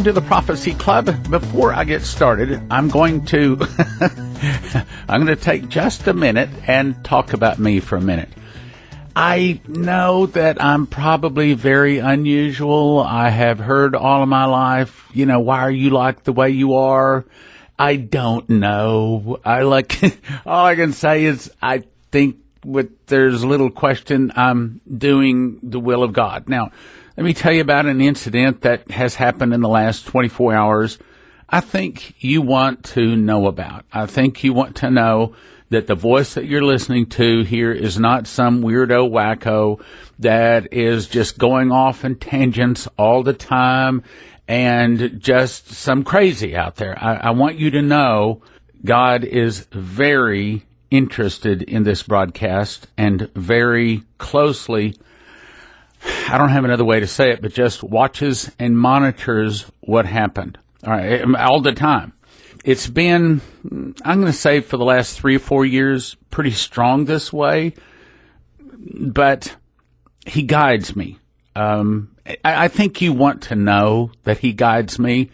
to the Prophecy Club. Before I get started, I'm going to take just a minute and talk about me for a minute. I know that I'm probably very unusual. I have heard all of my life, why are you like the way you are? I don't know. All I can say is I think there's little question I'm doing the will of God. Now, let me tell you about an incident that has happened in the last 24 hours. I think you want to know about. I think you want to know that the voice that you're listening to here is not some weirdo wacko that is just going off in tangents all the time and just some crazy out there. I want you to know God is very interested in this broadcast and very closely, I don't have another way to say it, but just watches and monitors what happened. All right, all the time. It's been, I'm going to say for the last 3 or 4 years, pretty strong this way, but he guides me. I think you want to know that he guides me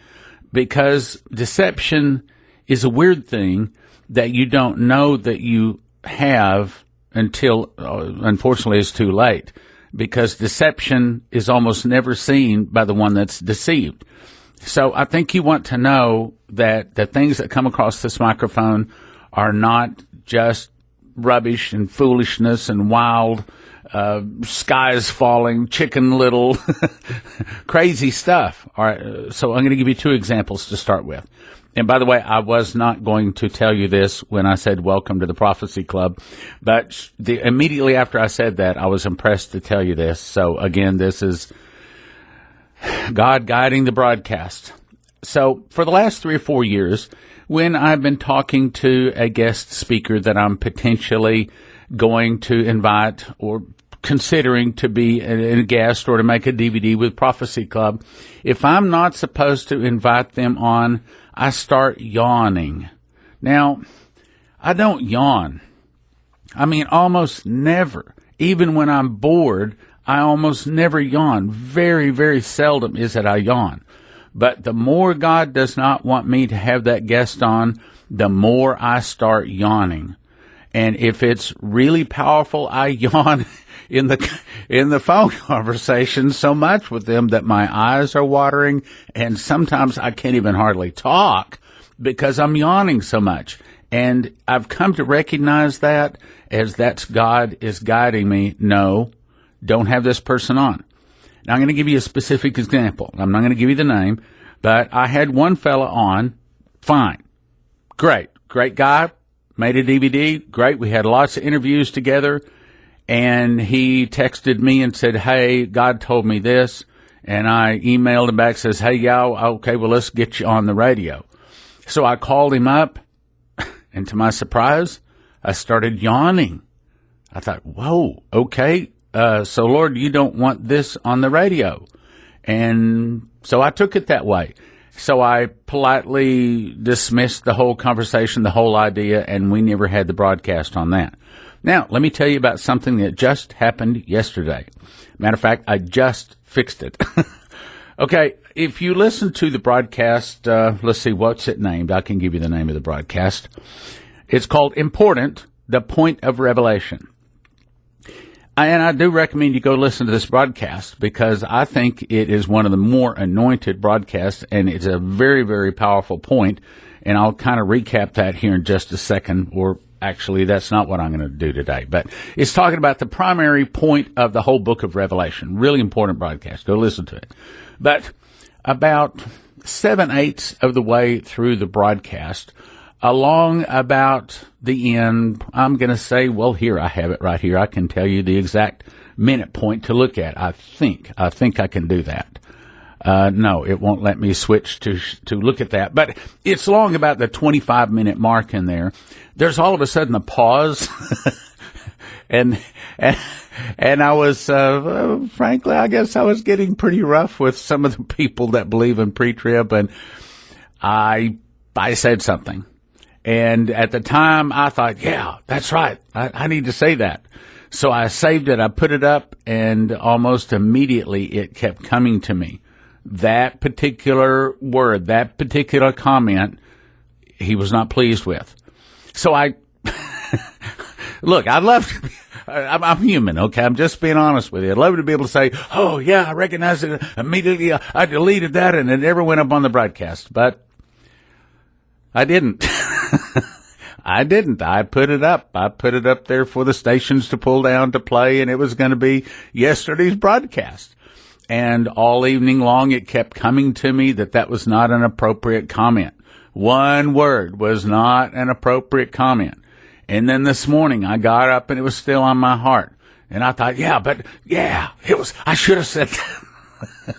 because deception is a weird thing that you don't know that you have until, unfortunately, it's too late, because deception is almost never seen by the one that's deceived. So I think you want to know that the things that come across this microphone are not just rubbish and foolishness and wild, skies falling, Chicken Little, crazy stuff. All right, so I'm going to give you 2 examples to start with. And by the way, I was not going to tell you this when I said welcome to the Prophecy Club, but immediately after I said that, I was impressed to tell you this. So again, this is God guiding the broadcast. So for the last 3 or 4 years, when I've been talking to a guest speaker that I'm potentially going to invite or considering to be a guest or to make a DVD with Prophecy Club, if I'm not supposed to invite them on, I start yawning. Now, I don't yawn. I mean, almost never. Even when I'm bored, I almost never yawn. Very, very seldom is it I yawn. But the more God does not want me to have that guest on, the more I start yawning. And if it's really powerful, I yawn in the phone conversation so much with them that my eyes are watering, and sometimes I can't even hardly talk because I'm yawning so much. And I've come to recognize that as that's God is guiding me. No, don't have this person on. Now, I'm going to give you a specific example. I'm not going to give you the name, but I had one fella on. Fine. Great guy. Made a DVD. Great. We had lots of interviews together. And he texted me and said, hey, God told me this. And I emailed him back, says, hey, y'all, okay, well, let's get you on the radio. So I called him up, and to my surprise, I started yawning. I thought, whoa, okay, so Lord, you don't want this on the radio. And so I took it that way. So I politely dismissed the whole conversation, the whole idea, and we never had the broadcast on that. Now, let me tell you about something that just happened yesterday. Matter of fact, I just fixed it. Okay, if you listen to the broadcast, let's see, what's it named? I can give you the name of the broadcast. It's called Important, the Point of Revelation. And I do recommend you go listen to this broadcast because I think it is one of the more anointed broadcasts, and it's a very, very powerful point. And I'll kind of recap that here in just a second, or actually, that's not what I'm going to do today. But it's talking about the primary point of the whole book of Revelation. Really important broadcast. Go listen to it. But about 7/8 of the way through the broadcast, along about the end, I'm going to say, well, here, I have it right here. I can tell you the exact minute point to look at. I think I can do that. No, it won't let me switch to look at that. But it's long about the 25-minute mark in there. There's all of a sudden a pause. and I was, frankly, I guess I was getting pretty rough with some of the people that believe in pre-trib, and I said something. And at the time, I thought, yeah, that's right. I need to say that. So I saved it. I put it up, and almost immediately it kept coming to me. that particular word, that particular comment, he was not pleased with. So look, I'm human, okay? I'm just being honest with you. I'd love to be able to say, oh, yeah, I recognize it immediately. I deleted that, and it never went up on the broadcast. But I didn't. I didn't. I put it up. I put it up there for the stations to pull down to play, and it was going to be yesterday's broadcast. And all evening long, it kept coming to me that was not an appropriate comment. One word was not an appropriate comment. And then this morning, I got up, and it was still on my heart. And I thought, I should have said that.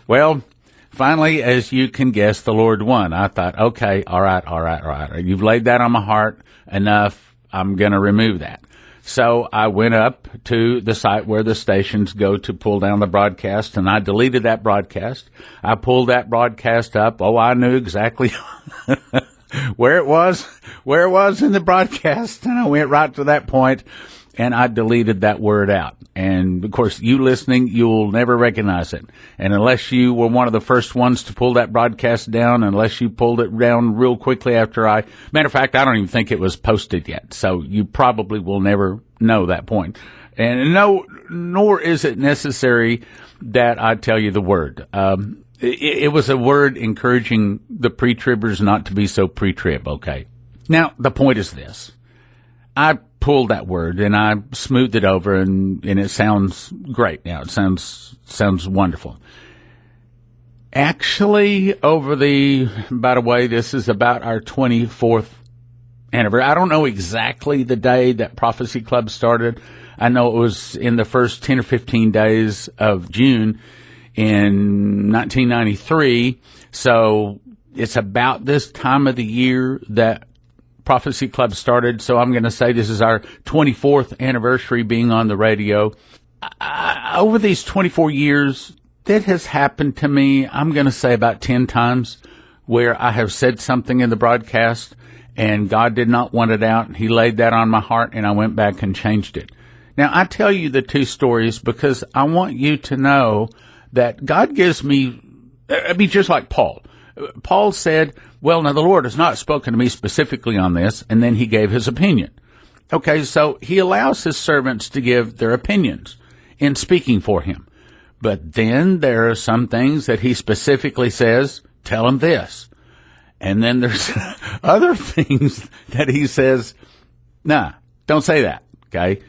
Well, finally, as you can guess, the Lord won. I thought, okay, all right. You've laid that on my heart enough. I'm going to remove that. So I went up to the site where the stations go to pull down the broadcast, and I deleted that broadcast. I pulled that broadcast up. Oh, I knew exactly where it was in the broadcast, and I went right to that point, and I deleted that word out. And, of course, you listening, you'll never recognize it. And unless you were one of the first ones to pull that broadcast down, unless you pulled it down real quickly after matter of fact, I don't even think it was posted yet. So you probably will never know that point. And nor is it necessary that I tell you the word. It was a word encouraging the pre-tribbers not to be so pre-trib, okay? Now, the point is this. I pulled that word and I smoothed it over and it sounds great now. It sounds wonderful. Actually, by the way, this is about our 24th anniversary. I don't know exactly the day that Prophecy Club started. I know it was in the first 10 or 15 days of June in 1993. So it's about this time of the year that Prophecy Club started, so I'm going to say this is our 24th anniversary being on the radio. Over these 24 years, that has happened to me, I'm going to say about 10 times, where I have said something in the broadcast, and God did not want it out. He laid that on my heart, and I went back and changed it. Now, I tell you the two stories because I want you to know that God gives me, just like Paul. Paul said, well, now the Lord has not spoken to me specifically on this, and then he gave his opinion. Okay, so he allows his servants to give their opinions in speaking for him. But then there are some things that he specifically says, tell him this. And then there's other things that he says, nah, don't say that, okay?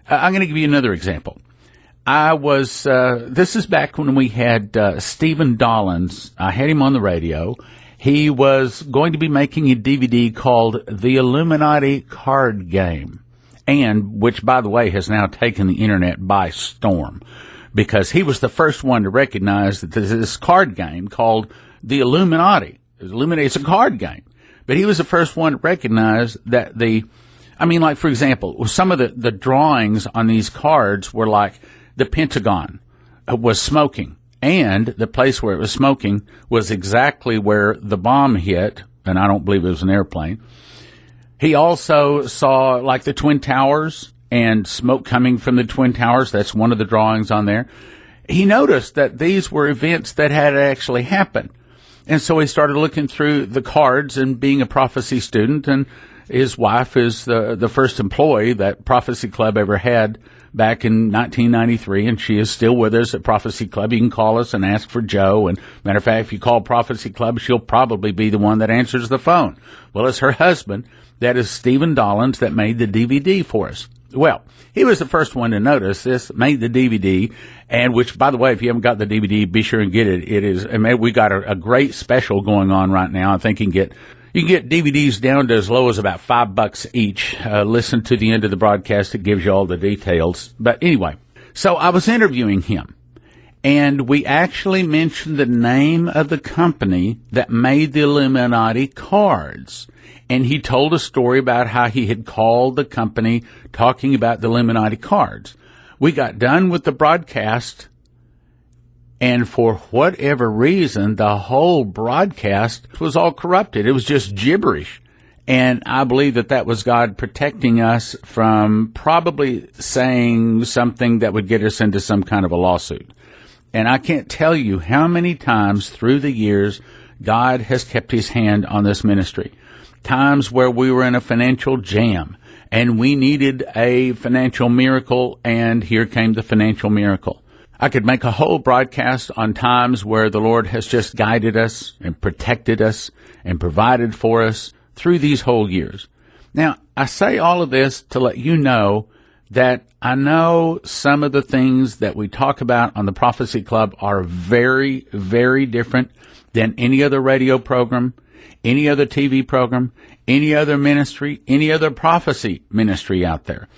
I'm going to give you another example. This is back when we had Stephen Dollins. I had him on the radio. He was going to be making a DVD called The Illuminati Card Game, and which, by the way, has now taken the internet by storm, because he was the first one to recognize that this card game called The Illuminati. It's a card game. But he was the first one to recognize that for example, some of the drawings on these cards were like the Pentagon was smoking. And the place where it was smoking was exactly where the bomb hit, and I don't believe it was an airplane. He also saw like the Twin Towers and smoke coming from the Twin Towers. That's one of the drawings on there. He noticed that these were events that had actually happened. And so he started looking through the cards and being a prophecy student, and his wife is the first employee that Prophecy Club ever had back in 1993, and she is still with us at Prophecy Club. You can call us and ask for Joe. And matter of fact, if you call Prophecy Club, she'll probably be the one that answers the phone. Well, it's her husband, that is Stephen Dollins, that made the DVD for us. Well, he was the first one to notice this, made the DVD, and which, by the way, if you haven't got the DVD, be sure and get it. We got a great special going on right now. I think you can get DVDs down to as low as about $5 each. Listen to the end of the broadcast. It gives you all the details. But anyway, so I was interviewing him, and we actually mentioned the name of the company that made the Illuminati cards. And he told a story about how he had called the company talking about the Illuminati cards. We got done with the broadcast, and for whatever reason, the whole broadcast was all corrupted. It was just gibberish. And I believe that was God protecting us from probably saying something that would get us into some kind of a lawsuit. And I can't tell you how many times through the years God has kept his hand on this ministry. Times where we were in a financial jam and we needed a financial miracle, and here came the financial miracle. I could make a whole broadcast on times where the Lord has just guided us and protected us and provided for us through these whole years. Now, I say all of this to let you know that I know some of the things that we talk about on the Prophecy Club are very, very different than any other radio program, any other TV program, any other ministry, any other prophecy ministry out there.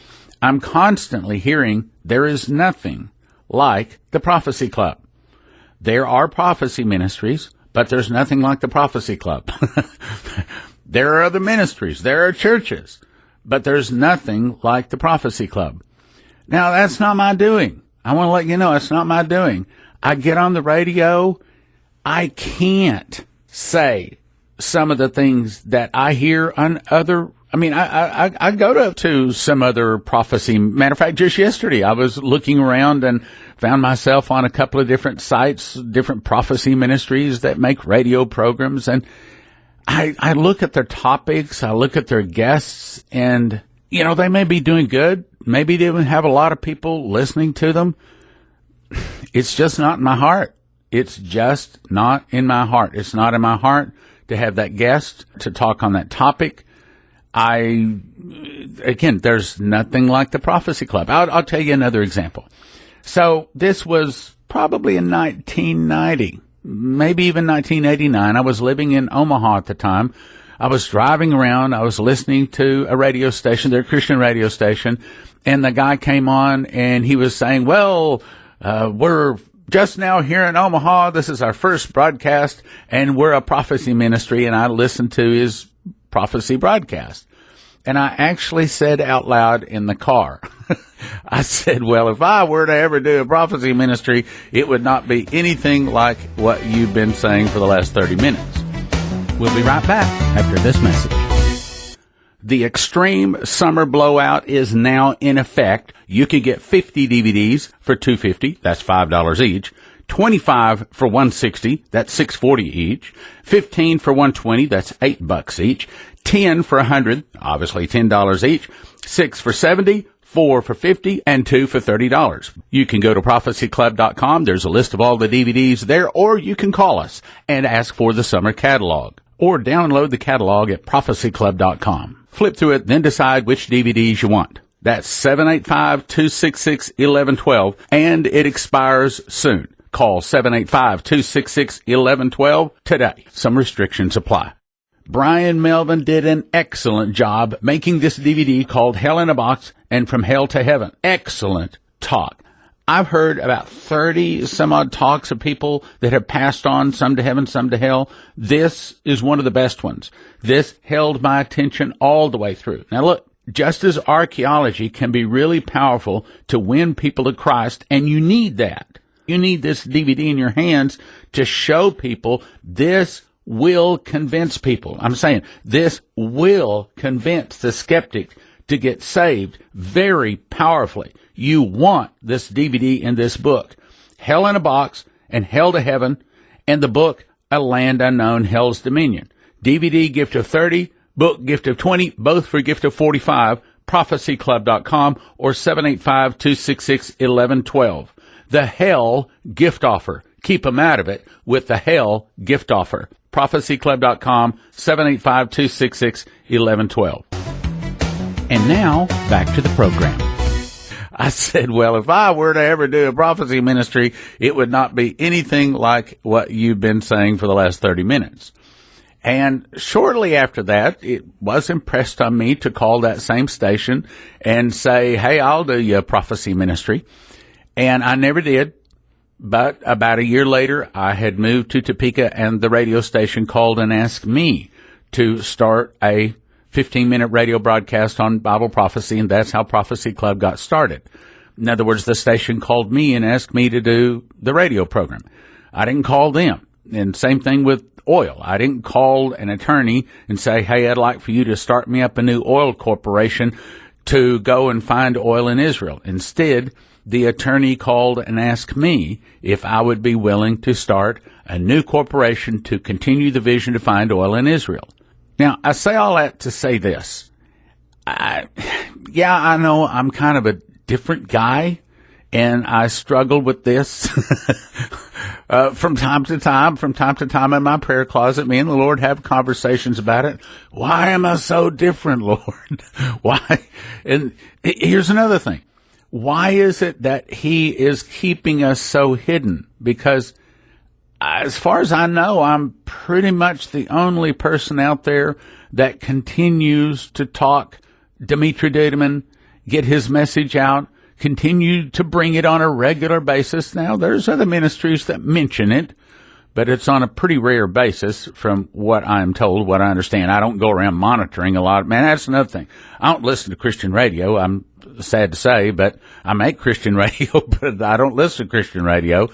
I'm constantly hearing there is nothing like the Prophecy Club. There are prophecy ministries, but there's nothing like the Prophecy Club. There are other ministries, there are churches, but there's nothing like the Prophecy Club. Now, that's not my doing. I want to let you know it's not my doing. I get on the radio, I can't say some of the things that I hear on other, I go to some other prophecy. Matter of fact, just yesterday I was looking around and found myself on a couple of different sites, different prophecy ministries that make radio programs, and I look at their topics, I look at their guests, and, they may be doing good. Maybe they even have a lot of people listening to them. It's just not in my heart. It's just not in my heart. It's not in my heart to have that guest to talk on that topic. Again, there's nothing like the Prophecy Club. I'll tell you another example. So this was probably in 1990. Maybe even 1989. I was living in Omaha at the time. I was driving around. I was listening to a radio station, their Christian radio station, and the guy came on and he was saying, we're just now here in Omaha. This is our first broadcast, and we're a prophecy ministry. And I listened to his prophecy broadcast. And I actually said out loud in the car, I said, well, if I were to ever do a prophecy ministry, it would not be anything like what you've been saying for the last 30 minutes. We'll be right back after this message. The Extreme Summer Blowout is now in effect. You can get 50 DVDs for $250. That's $5 each. 25 for $160. That's $6.40 each. 15 for $120. That's $8 each. 10 for $100. Obviously $10 each. 6 for $70. 4 for $50, and 2 for $30. You can go to prophecyclub.com. There's a list of all the DVDs there, or you can call us and ask for the summer catalog, or download the catalog at prophecyclub.com. Flip through it, then decide which DVDs you want. That's 785-266-1112, and it expires soon. Call 785-266-1112 today. Some restrictions apply. Brian Melvin did an excellent job making this DVD called Hell in a Box and From Hell to Heaven. Excellent talk. I've heard about 30 some odd talks of people that have passed on, some to heaven, some to hell. This is one of the best ones. This held my attention all the way through. Now look, just as archaeology can be really powerful to win people to Christ, and you need that. You need this DVD in your hands to show people this will convince people. I'm saying this will convince the skeptic to get saved very powerfully. You want this DVD and this book, Hell in a Box and Hell to Heaven, and the book, A Land Unknown, Hell's Dominion. DVD gift of 30, book gift of 20, both for gift of 45, prophecyclub.com or 785-266-1112. The Hell gift offer. Keep them out of it with the Hell gift offer. prophecyclub.com, 785-266-1112. And now, back to the program. I said, well, if I were to ever do a prophecy ministry, it would not be anything like what you've been saying for the last 30 minutes. And shortly after that, it was impressed on me to call that same station and say, hey, I'll do you a prophecy ministry. And I never did. But about a year later, I had moved to Topeka, and the radio station called and asked me to start a 15-minute radio broadcast on Bible prophecy, and that's how Prophecy Club got started. In other words, the station called me and asked me to do the radio program. I didn't call them. And same thing with oil. I didn't call an attorney and say, hey, I'd like for you to start me up a new oil corporation to go and find oil in Israel. Instead, the attorney called and asked me if I would be willing to start a new corporation to continue the vision to find oil in Israel. Now, I say all that to say this. I know I'm kind of a different guy, and I struggle with this from time to time in my prayer closet. Me and the Lord have conversations about it. Why am I so different, Lord? Why? And here's another thing. Why is it that He is keeping us so hidden? Because as far as I know, I'm pretty much the only person out there that continues to talk Dimitri Duduman, get his message out, continue to bring it on a regular basis. Now, there's other ministries that mention it, but it's on a pretty rare basis from what I'm told, what I understand. I don't go around monitoring a lot. Man, that's another thing. I don't listen to Christian radio. I'm sad to say, but I make Christian radio, but I don't listen to Christian radio.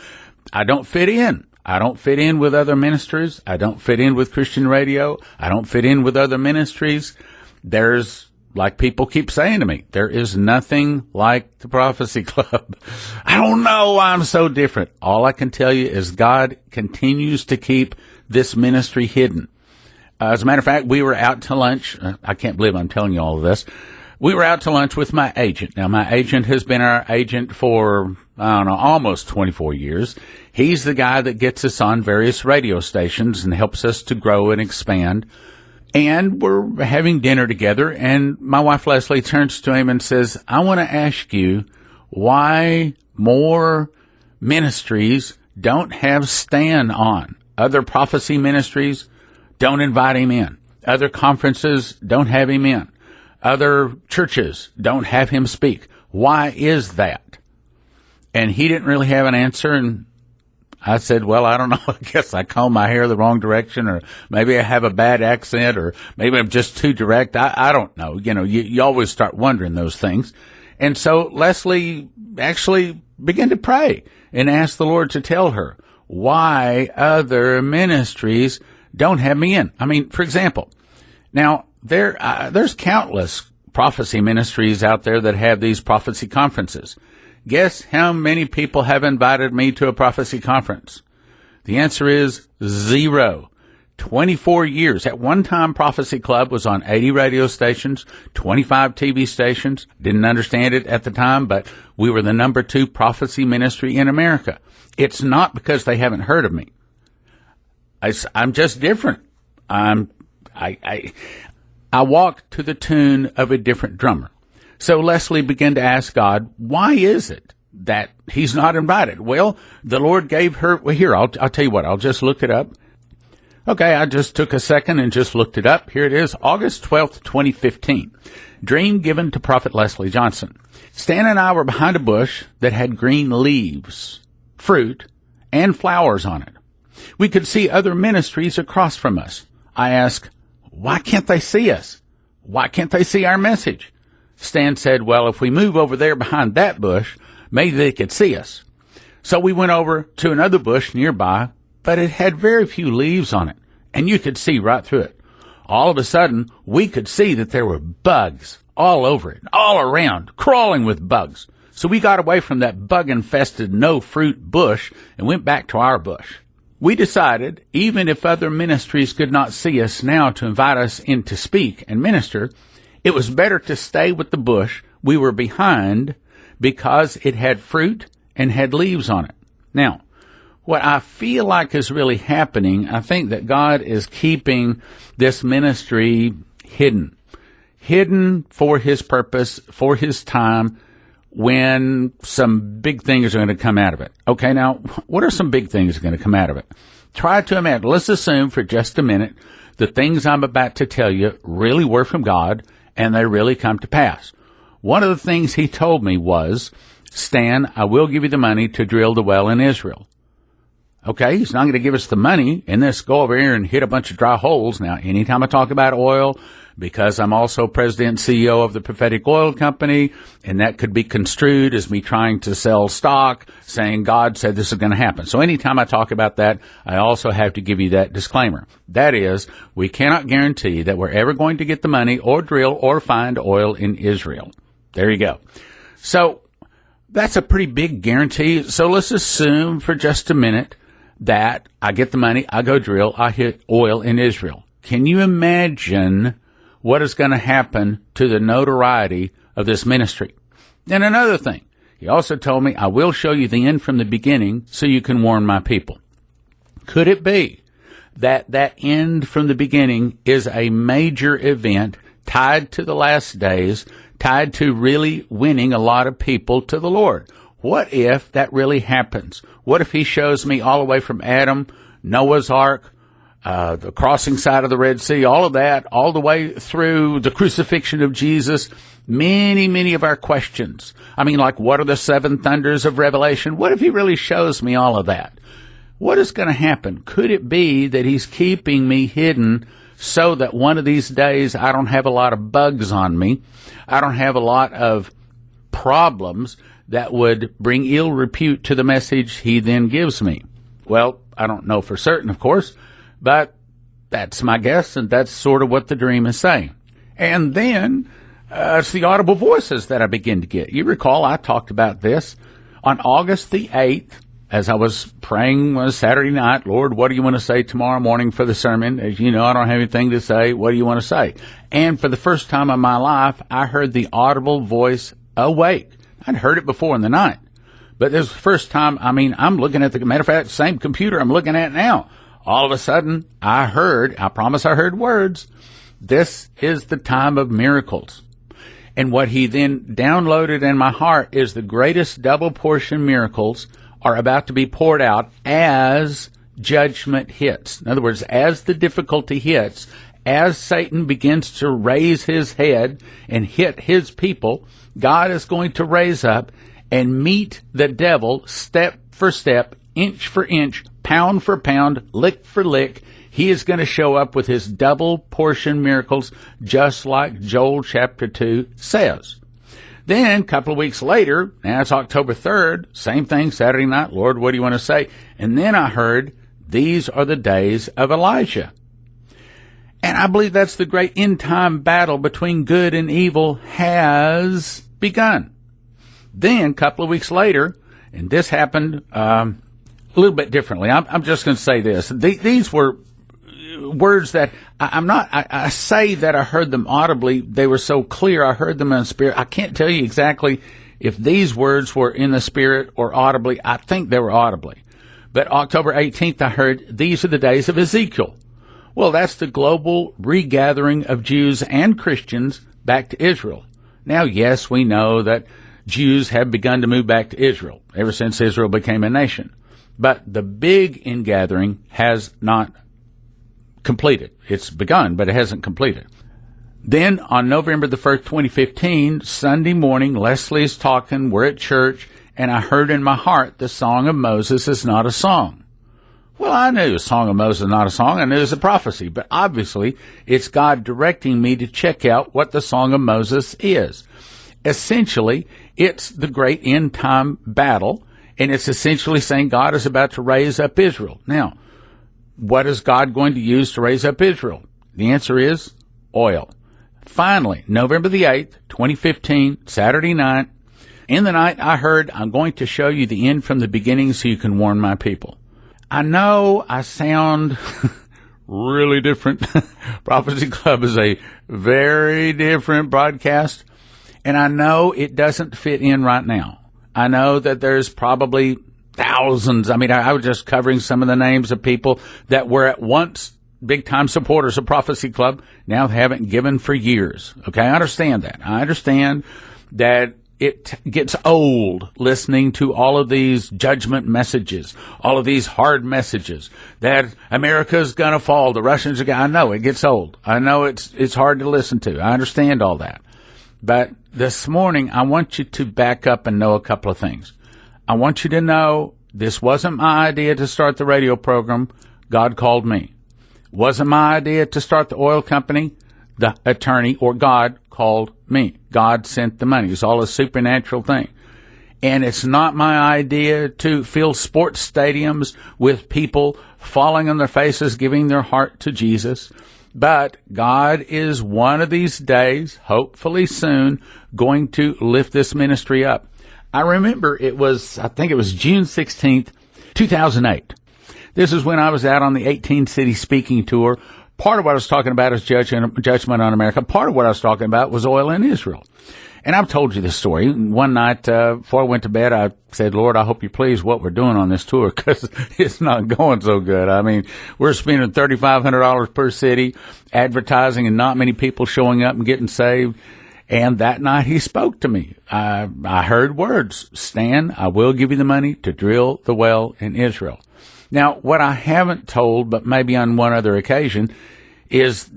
I don't fit in. I don't fit in with other ministries. I don't fit in with Christian radio. I don't fit in with other ministries. There's, like people keep saying to me, there is nothing like the Prophecy Club. I don't know why I'm so different. All I can tell you is God continues to keep this ministry hidden. As a matter of fact, we were out to lunch. I can't believe I'm telling you all of this. We were out to lunch with my agent. Now, my agent has been our agent for, I don't know, almost 24 years. He's the guy that gets us on various radio stations and helps us to grow and expand. And we're having dinner together, and my wife Leslie turns to him and says, I want to ask you why more ministries don't have Stan on. Other prophecy ministries don't invite him in. Other conferences don't have him in. Other churches don't have him speak. Why is that? And he didn't really have an answer, and I said, well, I don't know. I guess I comb my hair the wrong direction, or maybe I have a bad accent, or maybe I'm just too direct. I don't know. You know, you always start wondering those things. And so Leslie actually began to pray and ask the Lord to tell her why other ministries don't have me in. I mean, for example, now there's countless prophecy ministries out there that have these prophecy conferences. Guess how many people have invited me to a prophecy conference? The answer is 0. 24 years. At one time, Prophecy Club was on 80 radio stations, 25 TV stations. Didn't understand it at the time, but we were the number 2 prophecy ministry in America. It's not because they haven't heard of me. I'm just different. I walk to the tune of a different drummer. So Leslie began to ask God, why is it that he's not invited? Well, the Lord gave her, well, here, I'll tell you what, I'll just look it up. Okay, I just took a second and just looked it up. Here it is, August 12th, 2015. Dream given to Prophet Leslie Johnson. Stan and I were behind a bush that had green leaves, fruit, and flowers on it. We could see other ministries across from us. I asked, why can't they see us? Why can't they see our message? Stan said, well, if we move over there behind that bush, maybe they could see us. So we went over to another bush nearby, but it had very few leaves on it, and you could see right through it. All of a sudden, we could see that there were bugs all over it, all around, crawling with bugs. So we got away from that bug-infested no-fruit bush and went back to our bush. We decided, even if other ministries could not see us now to invite us in to speak and minister, it was better to stay with the bush we were behind because it had fruit and had leaves on it. Now, what I feel like is really happening, I think that God is keeping this ministry hidden for His purpose, for His time, when some big things are going to come out of it. Okay, now, what are some big things going to come out of it? Try to imagine. Let's assume for just a minute the things I'm about to tell you really were from God, and they really come to pass. One of the things he told me was, Stan, I will give you the money to drill the well in Israel. Okay, he's not going to give us the money and let's go over here and hit a bunch of dry holes. Now, anytime I talk about oil, because I'm also president and CEO of the Prophetic Oil Company, and that could be construed as me trying to sell stock, saying God said this is going to happen. So anytime I talk about that, I also have to give you that disclaimer. That is, we cannot guarantee that we're ever going to get the money or drill or find oil in Israel. There you go. So That's a pretty big guarantee. So let's assume for just a minute that I get the money, I go drill, I hit oil in Israel. Can you imagine what is going to happen to the notoriety of this ministry? And another thing, he also told me, I will show you the end from the beginning so you can warn my people. Could it be that that end from the beginning is a major event tied to the last days, tied to really winning a lot of people to the Lord? What if that really happens? What if he shows me all the way from Adam, Noah's Ark, the crossing side of the Red Sea, all of that, all the way through the crucifixion of Jesus, many of our questions. I mean, like, what are the seven thunders of Revelation? What if he really shows me all of that? What is going to happen? Could it be that he's keeping me hidden so that one of these days I don't have a lot of bugs on me, I don't have a lot of problems that would bring ill repute to the message he then gives me? Well, I don't know for certain, of course, but that's my guess, and that's sort of what the dream is saying. And then it's the audible voices that I begin to get. You recall I talked about this on August the 8th as I was praying on Saturday night. Lord, what do you want to say tomorrow morning for the sermon? As you know, I don't have anything to say. What do you want to say? And for the first time in my life, I heard the audible voice, awake. I'd heard it before in the night, but this was the first time. I mean, I'm looking at the matter of fact, same computer I'm looking at now. All of a sudden, I promise I heard words. This is the time of miracles. And what he then downloaded in my heart is the greatest double portion miracles are about to be poured out as judgment hits. In other words, as the difficulty hits, as Satan begins to raise his head and hit his people, God is going to raise up and meet the devil step for step, inch for inch, pound for pound, lick for lick. He is going to show up with his double portion miracles, just like Joel chapter 2 says. Then, a couple of weeks later, now it's October 3rd, same thing, Saturday night, Lord, what do you want to say? And then I heard, these are the days of Elijah. And I believe that's the great end-time battle between good and evil has begun. Then, a couple of weeks later, and this happened a little bit differently. I'm just going to say this. These were words that I say that I heard them audibly. They were so clear. I heard them in the spirit. I can't tell you exactly if these words were in the spirit or audibly. I think they were audibly. But October 18th, I heard, these are the days of Ezekiel. Well, that's the global regathering of Jews and Christians back to Israel. Now, yes, we know that Jews have begun to move back to Israel ever since Israel became a nation. But the big ingathering has not completed. It's begun, but it hasn't completed. Then on November the 1st, 2015, Sunday morning, Leslie's talking, we're at church, and I heard in my heart the Song of Moses is not a song. Well, I knew the Song of Moses is not a song. I knew it was a prophecy, but obviously it's God directing me to check out what the Song of Moses is. Essentially, it's the great end-time battle, and it's essentially saying God is about to raise up Israel. Now, what is God going to use to raise up Israel? The answer is oil. Finally, November the 8th, 2015, Saturday night, in the night I heard, I'm going to show you the end from the beginning so you can warn my people. I know I sound really different. Prophecy Club is a very different broadcast, and I know it doesn't fit in right now. I know that there's probably thousands. I mean, I was just covering some of the names of people that were at once big-time supporters of Prophecy Club, now haven't given for years. Okay, I understand that. I understand that it gets old listening to all of these judgment messages, all of these hard messages that America's going to fall, the Russians are going to, I know it gets old. I know it's hard to listen to. I understand all that. But this morning, I want you to back up and know a couple of things. I want you to know this wasn't my idea to start the radio program. God called me. Wasn't my idea to start the oil company. The attorney or God called me. God sent the money. It's all a supernatural thing. And it's not my idea to fill sports stadiums with people falling on their faces, giving their heart to Jesus. But God is one of these days, hopefully soon, going to lift this ministry up. I remember I think it was June 16th, 2008. This is when I was out on the 18-city speaking tour. Part of what I was talking about is judgment on America. Part of what I was talking about was oil in Israel. And I've told you this story. One night, before I went to bed, I said, Lord, I hope you're pleased what we're doing on this tour, because it's not going so good. I mean, we're spending $3,500 per city advertising and not many people showing up and getting saved. And that night he spoke to me. I heard words, Stan, I will give you the money to drill the well in Israel. Now, what I haven't told, but maybe on one other occasion, is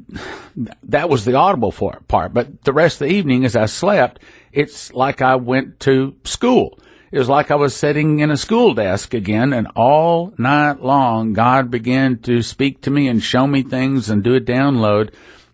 that was the audible part. But the rest of the evening, as I slept, it's like I went to school. It was like I was sitting in a school desk again, and all night long, God began to speak to me and show me things and do a download.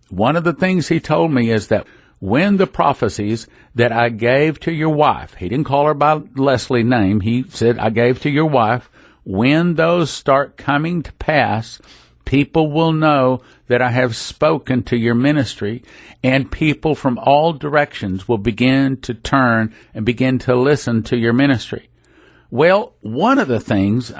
One of the things he told me is that when the prophecies that I gave to your wife, he didn't call her by Leslie's name, he said, I gave to your wife, when those start coming to pass, people will know that I have spoken to your ministry, and people from all directions will begin to turn and begin to listen to your ministry. Well, one of the things,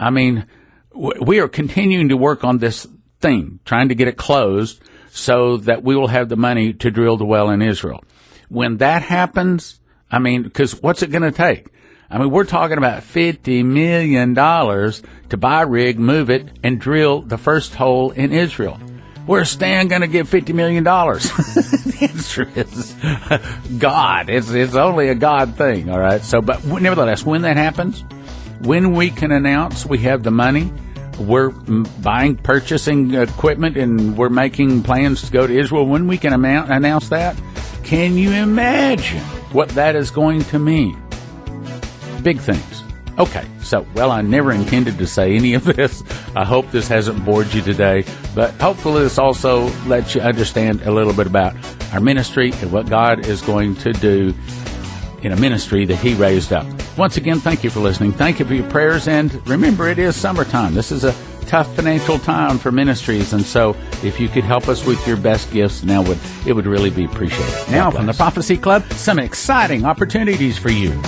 we are continuing to work on this thing, trying to get it closed so that we will have the money to drill the well in Israel. When that happens, because what's it going to take? We're talking about $50 million to buy a rig, move it, and drill the first hole in Israel. Where's Stan going to give $50 million? The answer is God. It's only a God thing, all right? But nevertheless, when that happens, when we can announce we have the money, we're purchasing equipment, and we're making plans to go to Israel, when we can announce that, can you imagine what that is going to mean? Big things. Okay, I never intended to say any of this. I hope this hasn't bored you today, but hopefully this also lets you understand a little bit about our ministry and what God is going to do in a ministry that he raised up. Once again, thank you for listening. Thank you for your prayers, and remember, it is summertime. This is a tough financial time for ministries, and so if you could help us with your best gifts now, it would really be appreciated. Now, from the Prophecy Club, some exciting opportunities for you.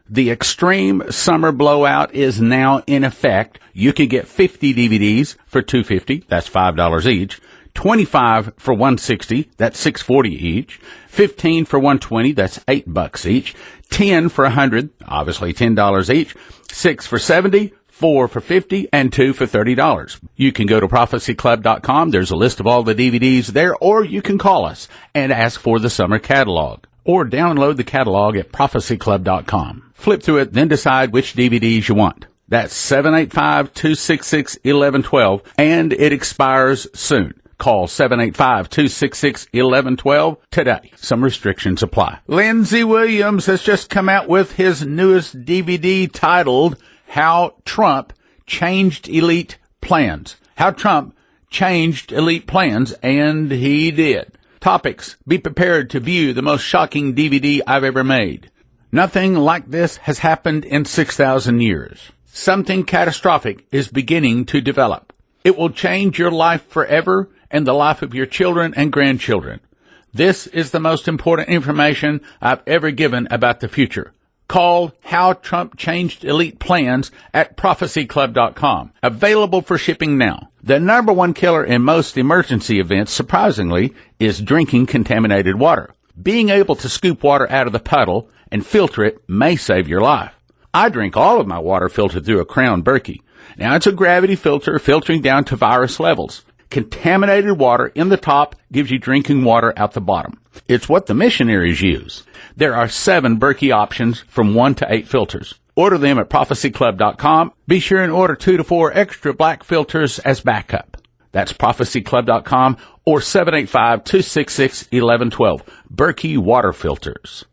The Extreme Summer Blowout is now in effect. You can get 50 DVDs for $250. That's $5 each. 25 for $160. That's $6.40 each. 15 for $120. That's $8 each. 10 for $100. Obviously $10 each. 6 for $70. 4 for $50, and 2 for $30. You can go to prophecyclub.com. There's a list of all the DVDs there, or you can call us and ask for the summer catalog, or download the catalog at prophecyclub.com. Flip through it, then decide which DVDs you want. That's 785-266-1112, and it expires soon. Call 785-266-1112 today. Some restrictions apply. Lindsey Williams has just come out with his newest DVD titled How Trump Changed Elite Plans. How Trump changed elite plans, and he did. Topics: be prepared to view the most shocking DVD I've ever made. Nothing like this has happened in 6,000 years. Something catastrophic is beginning to develop. It will change your life forever and the life of your children and grandchildren. This is the most important information I've ever given about the future. Called How Trump Changed Elite Plans at prophecyclub.com. Available for shipping now. The number one killer in most emergency events, surprisingly, is drinking contaminated water. Being able to scoop water out of the puddle and filter it may save your life. I drink all of my water filtered through a Crown Berkey. Now, it's a gravity filter filtering down to virus levels. Contaminated water in the top gives you drinking water out the bottom. It's what the missionaries use. There are 7 Berkey options from 1 to 8 filters. Order them at prophecyclub.com. Be sure and order 2 to 4 extra black filters as backup. That's prophecyclub.com or 785-266-1112. Berkey water filters.